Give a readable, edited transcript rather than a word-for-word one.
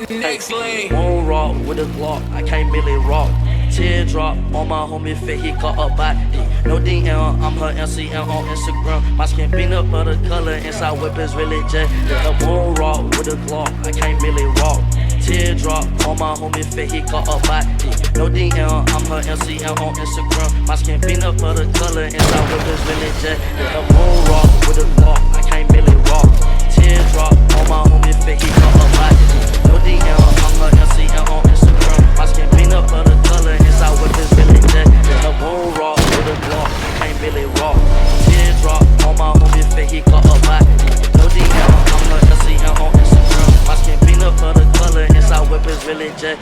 Next lane. Won't rock with a Glock, I can't really rock. Teardrop on my homie fit, he got a body. No DM, I'm her MCM on Instagram. My skin peanut butter color, inside whip is really jet. I won't rock with a Glock, I can't really rock. Teardrop on my homie fit, he got a body. No DM, I'm her MCM on Instagram. My skin peanut butter color, inside whip is really jet. I won't rock with a Glock, I can't really rock. Teardrop on my homie fit, he got a body. No DM, I'm her MCM on Instagram. My skin peanut butter color, inside whip is really jet. I won't rock with a Glock, I can't really rock. Teardrop on my homie fit, he got a body. No DM, I'm her MCM on Instagram. My skin peanut butter color, inside whip is really jet.